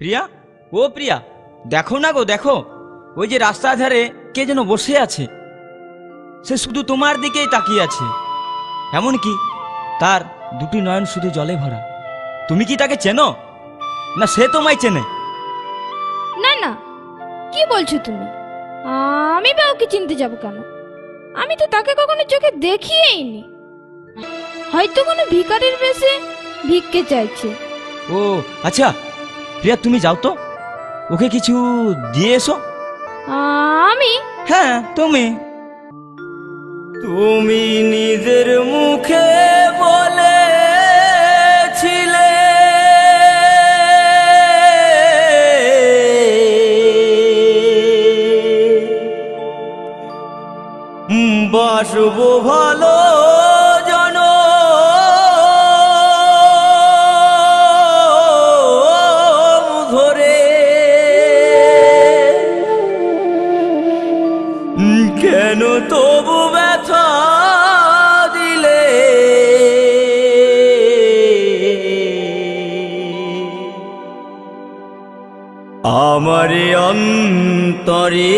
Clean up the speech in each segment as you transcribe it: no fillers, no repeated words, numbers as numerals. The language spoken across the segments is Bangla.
প্রিয়া, ও প্রিয়া, দেখো না গো, দেখো ওই যে রাস্তার ধারে কে যেন বসে আছে। সে শুধু তোমার দিকেই তাকিয়ে আছে, এমনকি তার দুটি নয়ন শুধু জলে ভরা। তুমি কি তাকে চেনো, না সে তোমায় চেনে? না না, কি বলছো তুমি? আমি বা ওকে চিনতে যাব কেন? আমি তো তাকে কখনো চোখে দেখিয়েইনি। হয়তো কোনো ভিখারির বেশে ভিক্ষে চাইছে। ও আচ্ছা প্রিয়া, তুমি যাও তো, ওকে কিছু দিয়ে এসো। আমি? হ্যাঁ তুমি। তুমি নিজের মুখে বলেছিলে বাসবো ভালো ধরে, কেন তবু ব্যথা দিলে? আমারে অন্তরে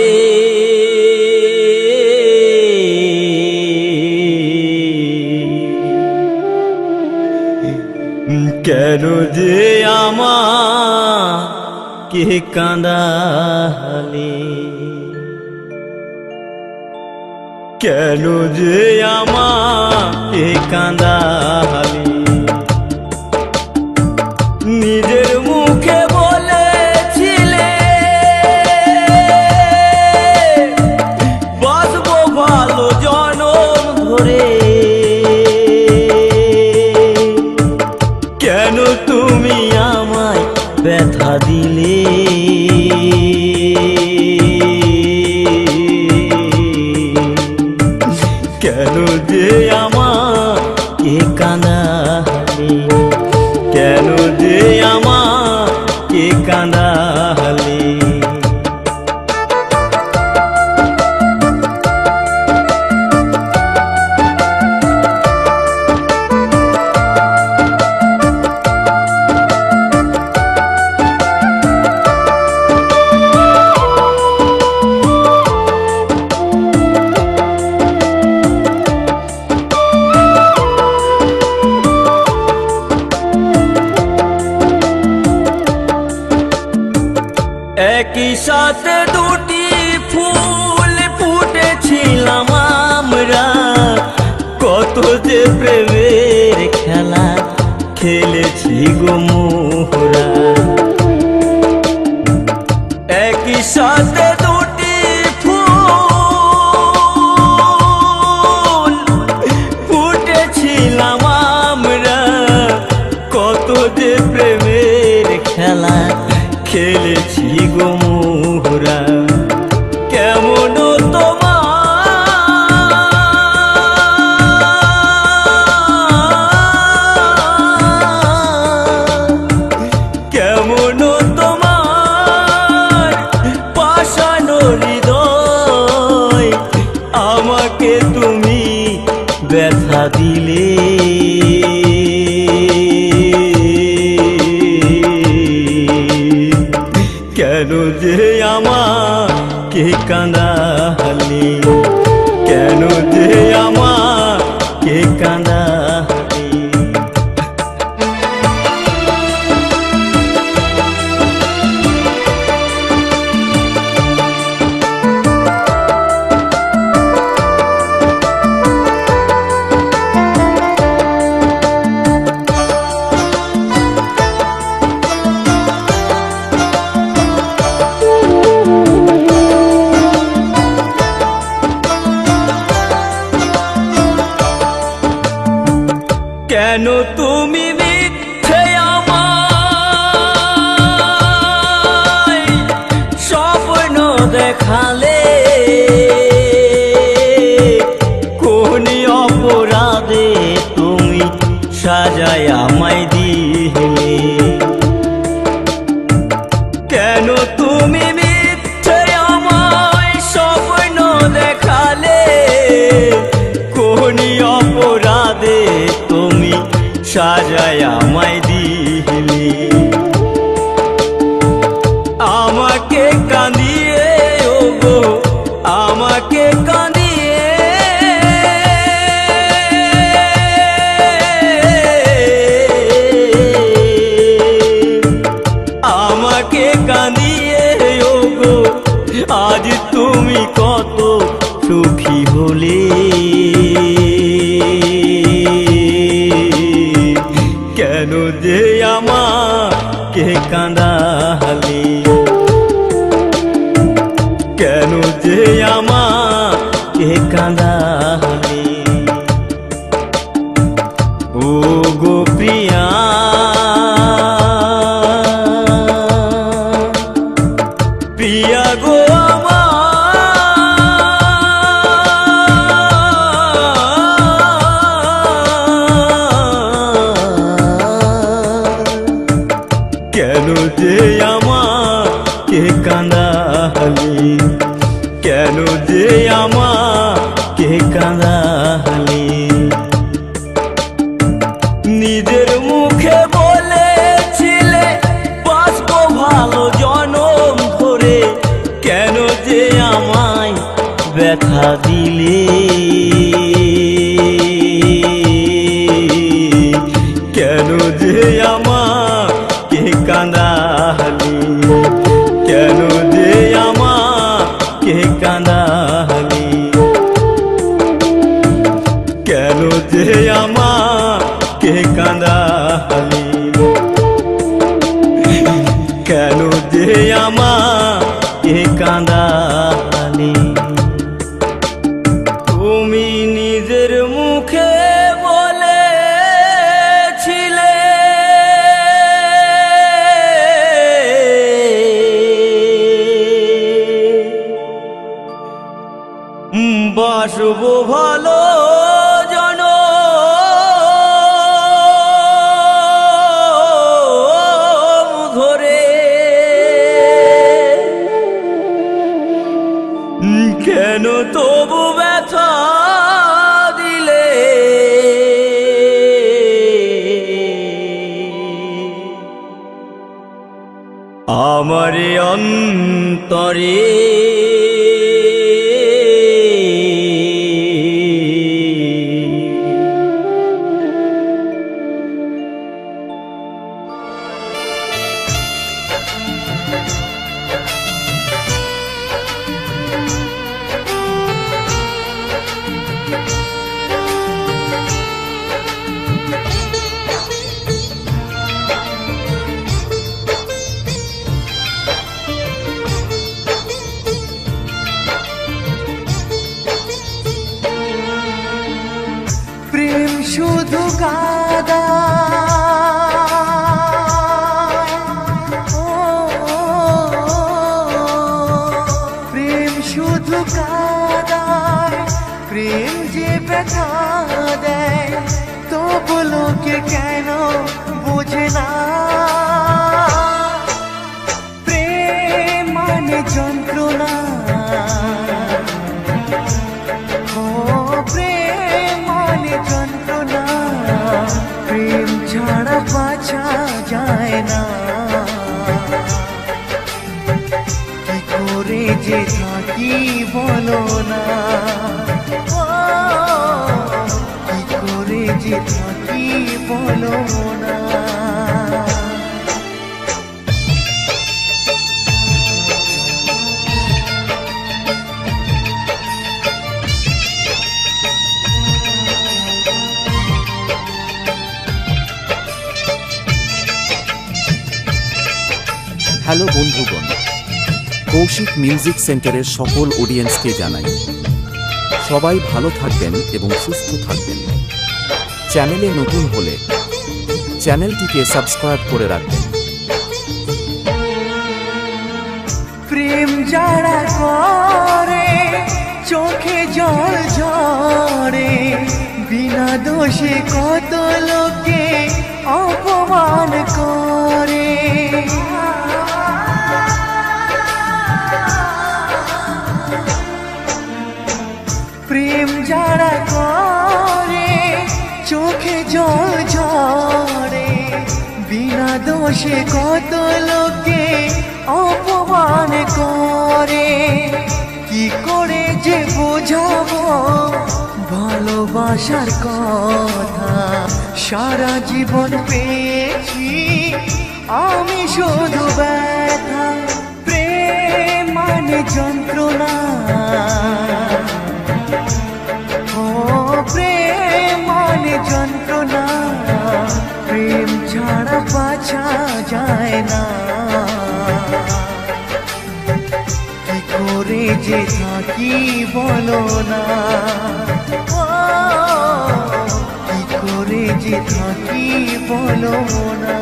কেন যে আমাকে কাঁদালে? কেন যে আমাকে কাঁদালে? নিজের মুখে বলেছিলে বাসবো ভালো জনম ধরে, কেন তুমি আমায় ব্যথা দিলে? কেন যে আমাকে কাঁদালে? কেন যে আমাকে কাঁদালে? একই সাথে দুটি ফুল ফুটেছিলাম আমরা, কত যে প্রেমের খেলা খেলেছি গো মোরা। একই সাথে দুটি ফুল ফুটেছিলাম আমরা, কত যে প্রেমের খেলা খেলেছি গো মোরা। কেমন কেমন তোমার পাষানো হৃদয়, আমাকে তুমি ব্যথা দিলে? কেন যে আমাকে কাঁদালে? কেন যে আমাকে কাঁদালে? কেন তুমি মিথ্যে আমায় স্বপ্ন দেখালে? কোন অপরাধে তুমি সাজায় আমায় দিলে? কেন তুমি মিথ্যে আমায় স্বপ্ন দেখালে? কোন অপরাধে তুমি সাজায় আমায় দিলে? কাঁদিয়ে ওগো আমাকে কাঁদিয়ে আমাকে কাঁদিয়ে ওগো আজ তুমি কত সুখী হলে কেন যে আমাকে কাঁদালে কেন যে আমাকে কাঁদালে ও গো প্রিয়া প্রিয়া গো কেন যে আমাকে কাঁদালে কেন যে আমাকে কাঁদালে নিজের মুখে বলেছিলে বাঁচবো ভালো জনম ধরে কেন যে আমায় ব্যথা দিলে কেন যে আমাকে কাঁদালে কেন যে আমাকে কাঁদালে কেন যে আমাকে কাঁদালে কেন যে আমাকে কাঁদালে তুমি নিজের মুখে বলেছিলে বাসবো ভালো জনম ধরে কেন তবু ব্যথা দিলে আমারে অন্তরে প্রেম শুধু কাদা প্রেম শুধু কাদায় প্রেম যে ব্যথা দেয় তবু লোকে কেন বোঝে না প্রেম মানে যন্ত্রণা যন্ত্রণা প্রেম ছাড়া বাঁচা যায় না কি করে যে থাকি বলো না কি করে যে থাকি বলো না হ্যালো বন্ধুগণ, কৌশিক মিউজিক সেন্টারের সকল অডিয়েন্সকে জানাই সবাই ভালো থাকবেন এবং সুস্থ থাকবেন। চ্যানেলে নতুন হলে চ্যানেলটিকে সাবস্ক্রাইব করে রাখবেন। প্রেম যারা করে চোখে জল ঝরে বিনা দোষে কত লোকে অপমান করে প্রেম যারা করে চোখে জল ঝরে বিনা দোষে কত লোকে অপমান করে ভালোবাসার কথা সারা জীবন পেয়েছি আমি শুধু ব্যথা প্রেম মানে যন্ত্রণা ও প্রেম মানে যন্ত্রণা প্রেম ছাড়া বাঁচা যায় না কি করে যে থাকি বলো না ও কি করে যে থাকি বলো না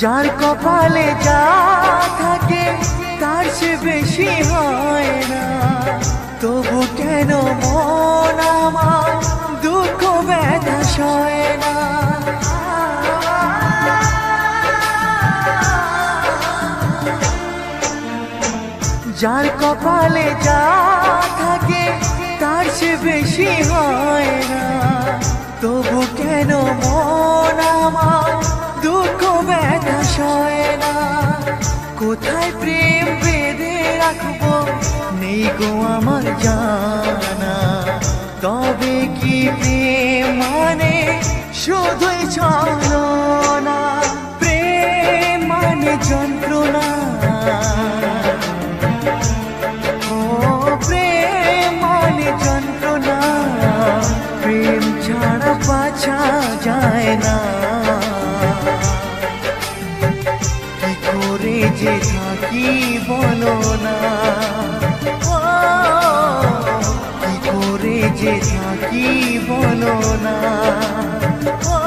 যার কপালে যা থাকে তার সে বেশি হয় না তবু কেন মন আমার দুঃখ ব্যথা সয় না যার কপালে যা থাকে তার সে বেশি হয় না তবু কেন মন আমার দুঃখ ব্যথা সয় না কোথায় প্রেম বেঁধে রাখবো নেই গো আমার জানা তবে কি প্রেম মানে শুধুই চলো না প্রেম মানে যন্ত্রণা ও প্রেম মানে যন্ত্রণা প্রেম ছাড়া বাঁচা যায় না কি করে যে থাকি বলো না ও কি করে যে থাকি বলো না ও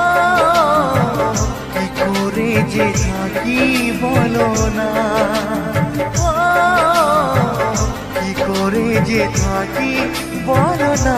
কি করে যে থাকি বলো না ও কি করে যে থাকি বলো না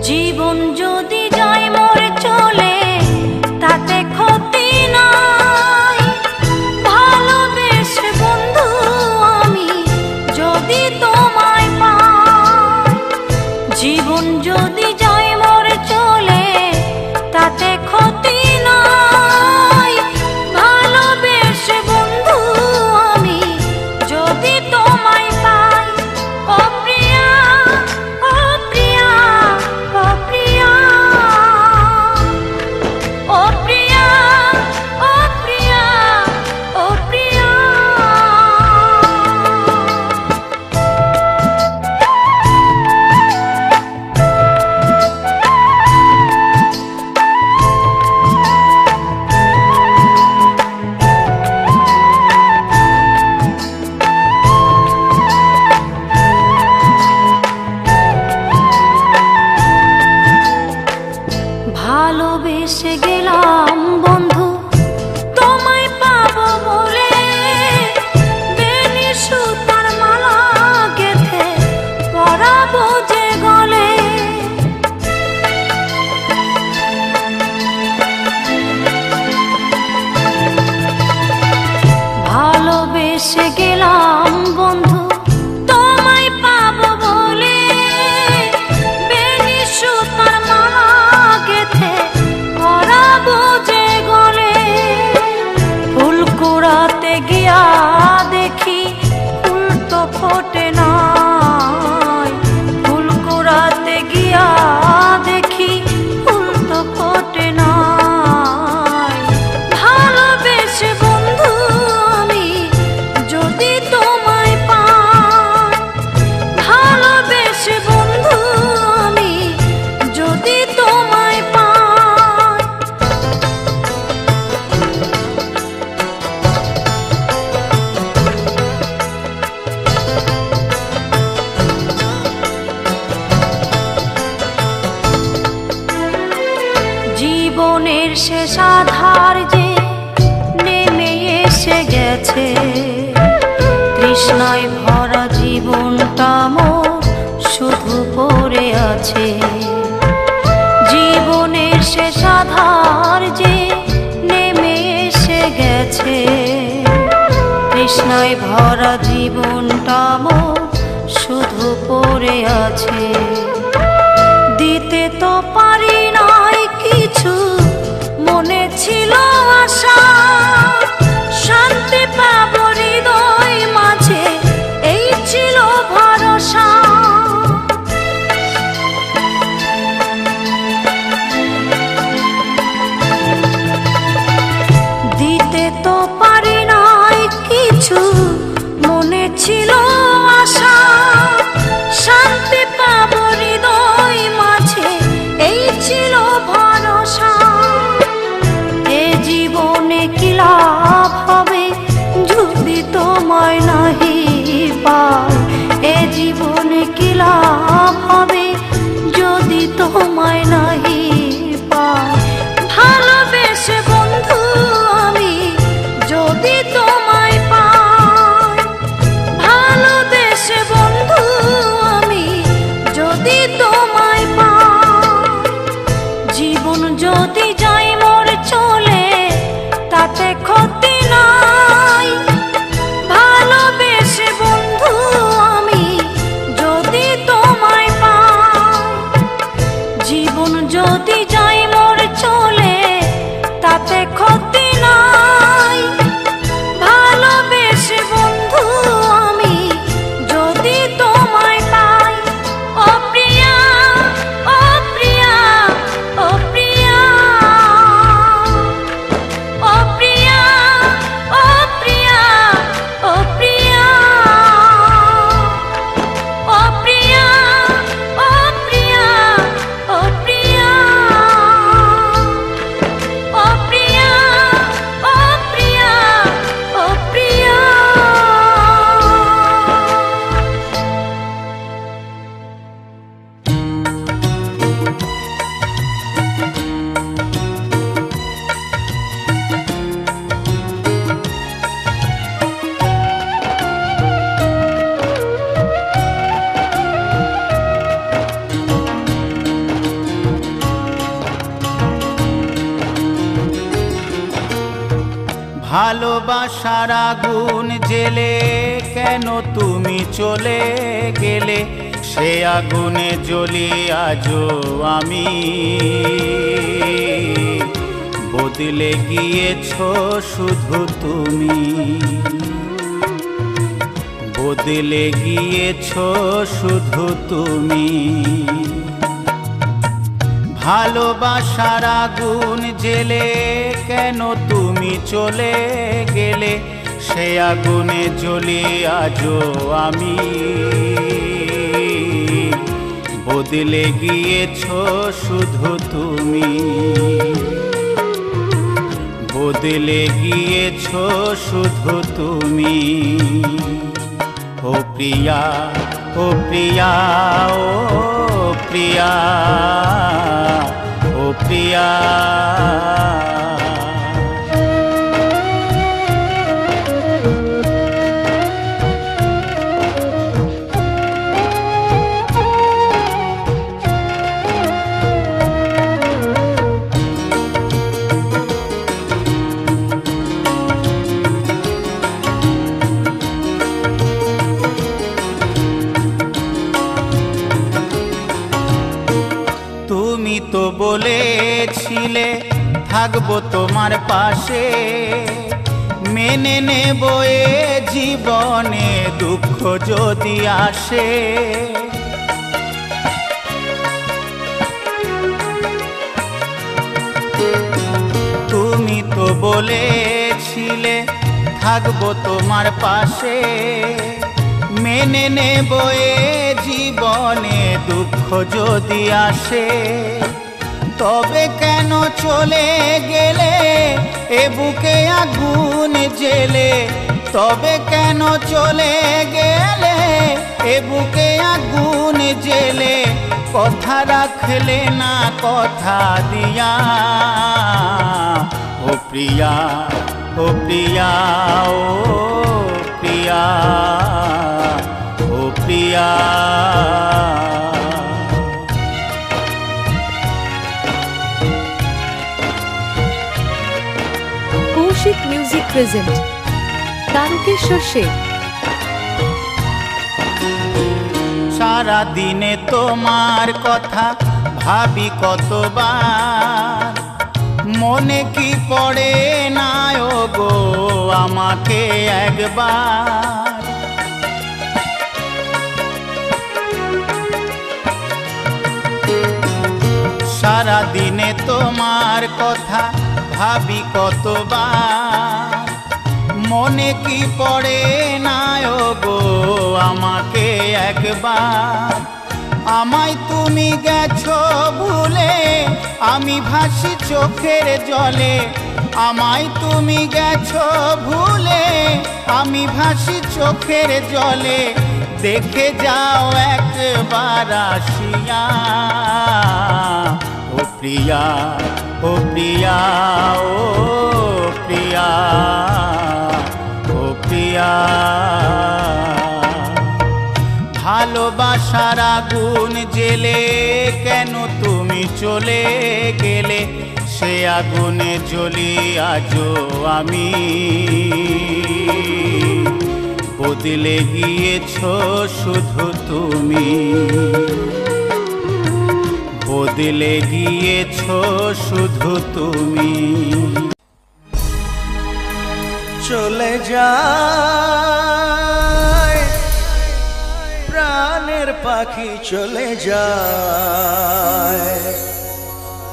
জীবন যদি যায় মরে চলে তাতে ক্ষতি নাই ভালোবেসে বন্ধু আমি যদি তোমায় পাই জীবন যদি যায় মরে চলে তাতে ক্ষতি নাই ভালোবেসে বন্ধু আমি যদি তোমায় পাই ও প্রিয়া ও প্রিয়া ও প্রিয়া ও প্রিয়া ও প্রিয়া ও প্রিয়া ভালোবেসে গেলাম বন্ধু তোমায় পাবো বলে বেনি সুতার মালা গেথে পরাবো যে গলে ভালোবেসে গেলাম বন্ধু তোমায় পাবো বলে বেনি সুতার মালা গেথে পরাবো যে গলে ফুল কুড়াতে গিয়া দেখি ফুল তো ফোটে নাই ফুল কুড়াতে গিয়া দেখি ফুল তো ফোটে নাই ভালোবেসে বন্ধু আমি যদি তোমায় পাই ভালোবেসে বন্ধু গেছে। তৃষ্ণায় ভরা জীবনটা মোর শুধু পড়ে আছে। জীবনের শেষ আধার যে নেমে এসে গেছে। তৃষ্ণায় ভরা জীবনটা মোর শুধু পড়ে আছে। দিতে তো পারি নাই কিছু, মনে ছিল আশা শান্তি পাব হৃদয় মাঝে, এই ছিল ভরসা। দিতে তো পারি নাই কিছু, মনে ছিল আশা শান্তি পাব হৃদয় মাঝে, এই ছিল ভরসা। এ জীবনে কি লাভ হবে যদি তোমায় নাহি পাই? এ জীবনে কি লাভ হবে যদি তোমায় নাহি পাই? ভালোবেসে বন্ধু আমি যদি তোমায় পাই, ভালোবেসে বন্ধু আমি যদি তোমায় পাই, জীবন যদি যাই মোর চলে তাতে ক্ষতি নাই। ভালোবেসে বন্ধু আমি যদি তোমায় পাই, জীবন যদি যাই মোর চলে তাতে ক্ষতি নাই। ভালোবেসে বন্ধু আমি যদি তোমায় পাই। ও প্রিয়া, ও প্রিয়া, ও প্রিয়া, ও প্রিয়া, ও প্রিয়া, ও প্রিয়া, ও প্রিয়া, ও প্রিয়া, ও প্রিয়া, ও প্রিয়া, ও প্রিয়া, ও প্রিয়া। ভালোবাসার আগুন জেলে কেন তুমি চলে গেলে? সে আগুনে জ্বলি আজও আমি। বদলে গিয়েছো শুধু তুমি, বদলে গিয়েছো শুধু তুমি। ভালোবাসার আগুন জেলে কেন তুমি চলে গেলে? সে আগুনে জ্বলি আজও আমি। বদলে গিয়েছো শুধু তুমি, বদলে গিয়েছো শুধু তুমি। ও প্রিয়া, ও প্রিয়া, ও প্রিয়া, ও প্রিয়া। তুমি তো বলেছিলে থাকবো তোমার পাশে, মেনে নেব এ জীবনে দুঃখ যদি আসে। তুমি তো বলেছিলে থাকবো তোমার পাশে, মেনে নেব এ জীবনে দুঃখ যদি আসে। তবে কেন চলে গেলে এ বুকে আগুন জেলে? তবে কেন চলে গেলে এ বুকে আগুন জেলে? কথা রাখলে না কথা দিয়া। ও প্রিয়া, ও ও প্রিয়া, ও প্রিয়া, ও প্রিয়া। Kaushik music present Tarakeshwar Sheikh. সারা দিনে তোমার কথা ভাবি কতবার, মনে কি পড়ে না ও গো আমাকে একবার। সারা দিনে তোমার কথা ভাবি কতবার, মনে কি পড়ে না ও গো আমাকে একবার। আমায় তুমি গেছো ভুলে, আমি ভাসি চোখের জলে। আমায় তুমি গেছো ভুলে, আমি ভাসি চোখের জলে। দেখে যাও একবার আসিয়া, ও প্রিয়া, ও প্রিয়া, ও প্রিয়া, ও প্রিয়া। ভালোবাসার আগুন জেলে কেন তুমি চলে গেলে, সে আগুনে জ্বলি আজও আমি। বদলে গিয়েছো শুধু তুমি, বদলে গিয়েছো শুধু তুমি। চলে যায় প্রাণের পাখি, চলে যায়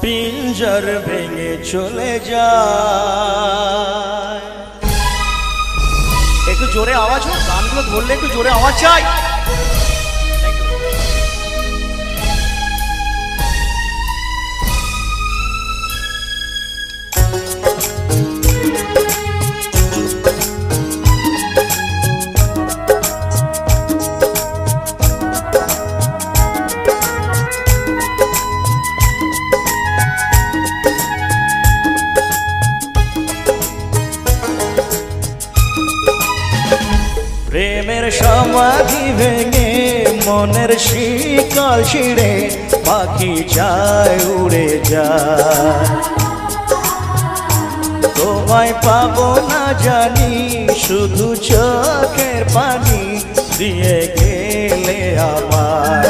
পিঞ্জর ভেঙে চলে যায়। একটু জোরে আওয়াজ হোক, গানগুলো ধরলে একটু জোরে আওয়াজ চাই। প্রেমের সমাধি ভেঙে মনের শিকল ছিঁড়ে পাখি যায় উড়ে যায়। তোমায় পাবো না জানি, শুধু চোখের পানি দিয়ে গেলে আমার।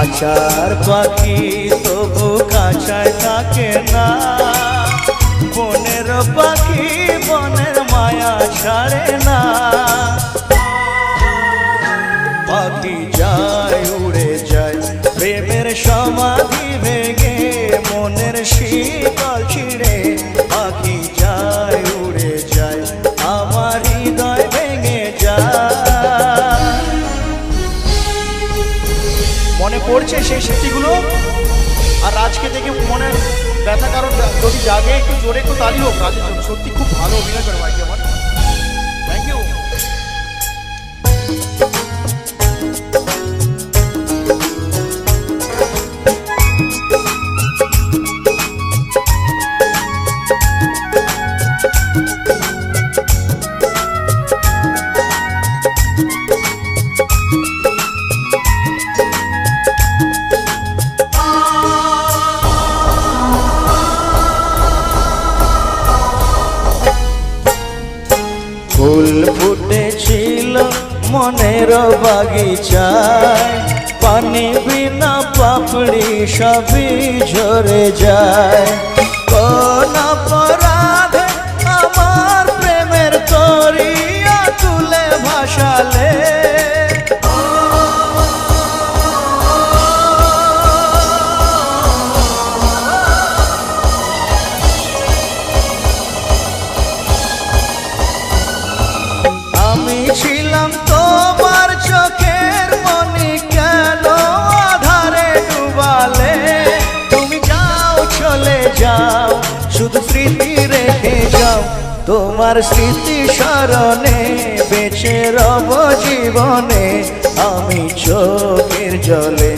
আচার পাখি তবু কাছায় থাকে না, বনের পাখি বনের মায়া ছাড়ে না। পাখি যায় উড়ে যায়, প্রেমের সমাধি ভেঙে মনের শিকল ছিঁড়ে পাখি যায় উড়ে যায়, আমার হৃদয় ভেঙে যায়। মনে পড়ছে সেই স্মৃতিগুলো, আর আজকে দেখে মনে ব্যথা। কারণ যদি জাগে একটু জোরে একটু তালি হোক রাজের জন্য। সত্যি খুব ভালো অভিনয় করে ভাই আমার, থ্যাংক ইউ। ফুল ফুটেছিল মনের বাগিচায়, পানি বিনা পাপড়ি সবই ঝরে যায়। কোন অপরাধে আমার প্রেমের তরিয়া তুলে ভাসালে, আমি ছিলাম তোমার চোখের মনি, কেন আধারে ডুবালে। তুমি যাও চলে যাও, শুধু স্মৃতি রেখে যাও। তোমার স্মৃতি স্মরণে বেঁচে রব জীবনে। আমি চোখের জলে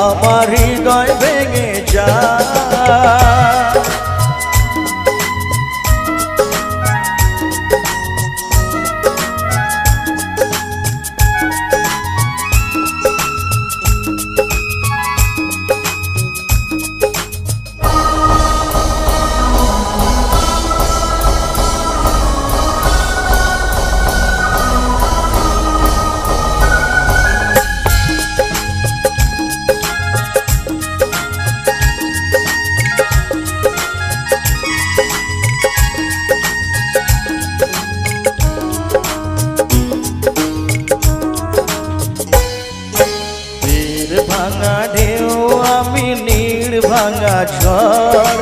আমার হৃদয় ভেঙে যায়। ঝড়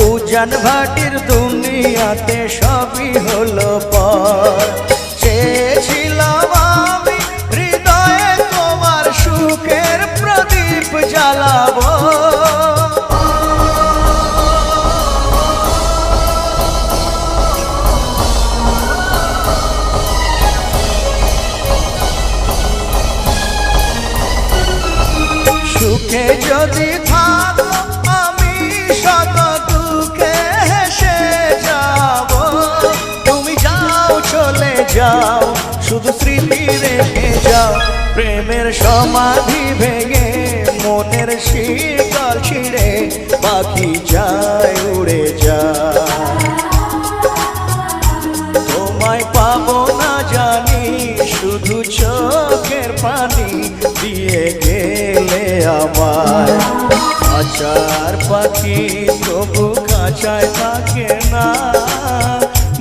উজান ভাটির দুনিয়াতে সবই হলো পর চেয়েছিলাম আমি হৃদয়ে তোমার সুখের প্রদীপ জ্বালাবো সুখে যদি থাকো আমি শত দুঃখে হেসে যাব তুমি যাও চলে যাও শুধু স্মৃতি রেখে যাও প্রেমের সমাধি ভেঙে মনের শীতল ছিঁড়ে পাখি যায় উড়ে যায় তোমায় পাবো না জানি শুধু চোখের পানি দিয়ে গেলে আমার খাঁচার পাখি তবু খাঁচায় থাকে না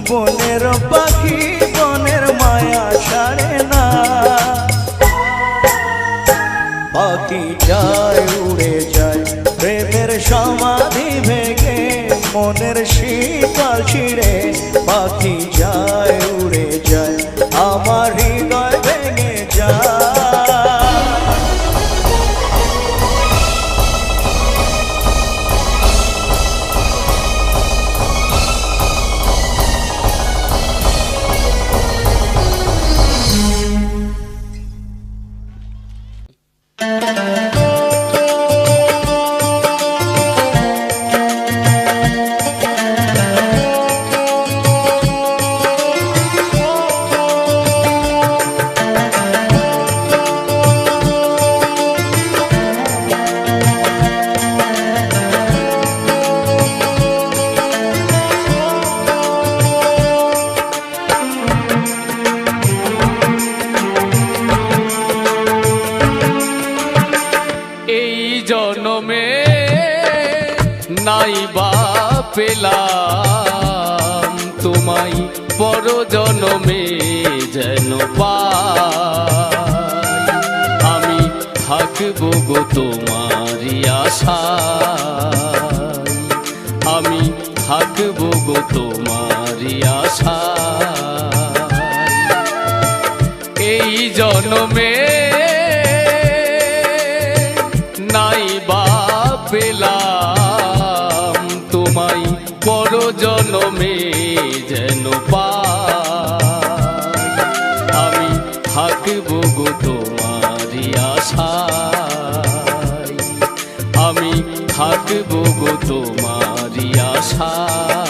বনের পাখি বনের মায়া ছাড়ে না পাখি যায় উড়ে যায় প্রেমের সমাধি ভেঙে মনের শীতল ছিঁড়ে পাখি যায় উড়ে যায় আমার হৃদয় ভেঙে যায় নাই বা পেলাম তোমায় পর জনমে যেন পাই আমি থাকবো গো তোমারই আশায় আমি থাকবো গো তোমারই আশায় এই জনমে নাই বা পেলাম তোমায় পর জনমে যেন পাই আমি থাকবো গো তোমারই আশায় আমি থাকবো গো তোমারই আশায়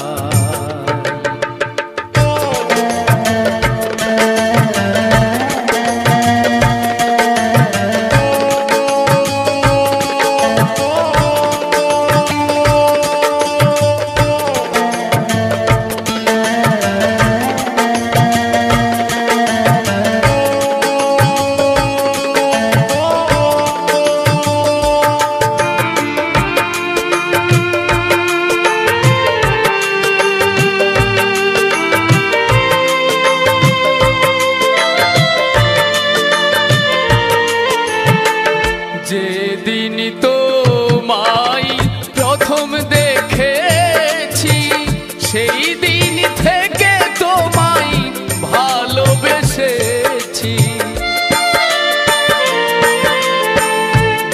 যেদিন তোমায় প্রথম দেখেছি সেই দিন থেকে তোমায় ভালোবেসেছি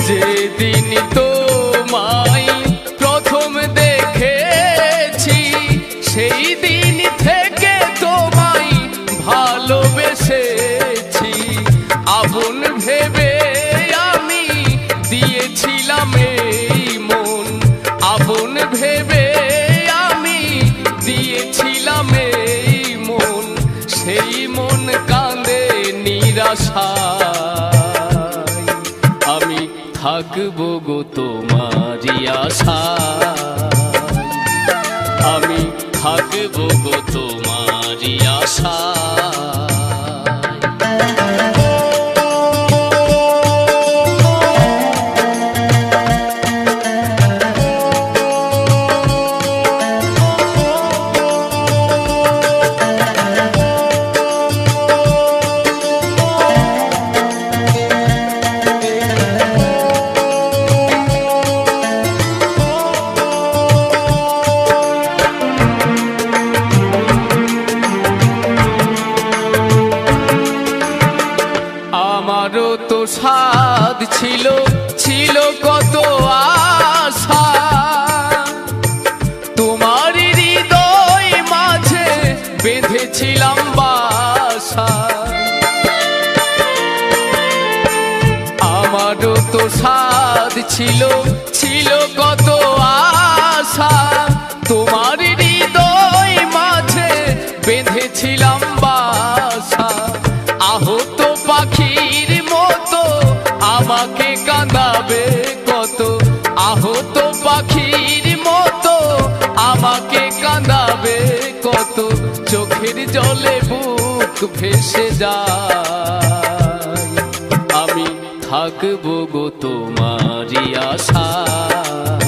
যেদিন তোমায় প্রথম দেখেছি সেই দিন থেকে তোমায় ভালোবেসেছি আপন ভেবে দিয়েছিলাম এই মন আপন ভেবে আমি দিয়েছিলাম এই মন সেই মন কাঁদে নিরাশায় আমি থাকবো গো তোমারই আশায় আমি থাকবো গো তোমারই আশায় ছিল ছিল কত আশা তোমার হৃদয় মাঝে বেঁধেছিলাম বাসা আমারও তো সাধ ছিল ছিল কত আশা তোমার হৃদয় মাঝে বেঁধেছিলাম বাসা আহত পাখির মতো আমাকে কাঁদাবে কত আহত পাখির মতো আমাকে কাঁদাবে কত চোখের জলে বুক ভেসে যায় আমি থাকবো গো তোমারই আশায়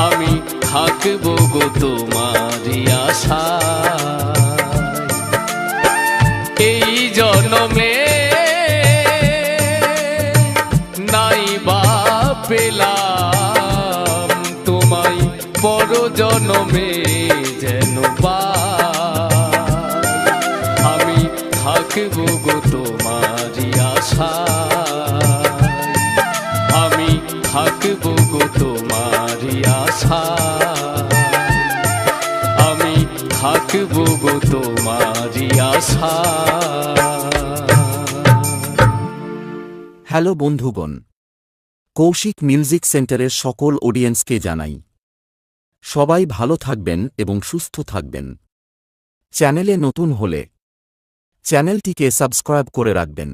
আমি থাকবো গো তোমারই আশায় এই জন্মে নাই বা পেলাম তোমায় পর জন্মে যেন পাই আমি থাকবো গো তোমারই আশায় আমি থাকবো গো তোমারই আশায় আমি থাকবো গো তোমারই আশায় হ্যালো বন্ধুগণ, কৌশিক মিউজিক সেন্টারের সকল অডিয়েন্সকে জানাই সবাই ভালো থাকবেন এবং সুস্থ থাকবেন। চ্যানেলে নতুন হলে চ্যানেলটিকে সাবস্ক্রাইব করে রাখবেন।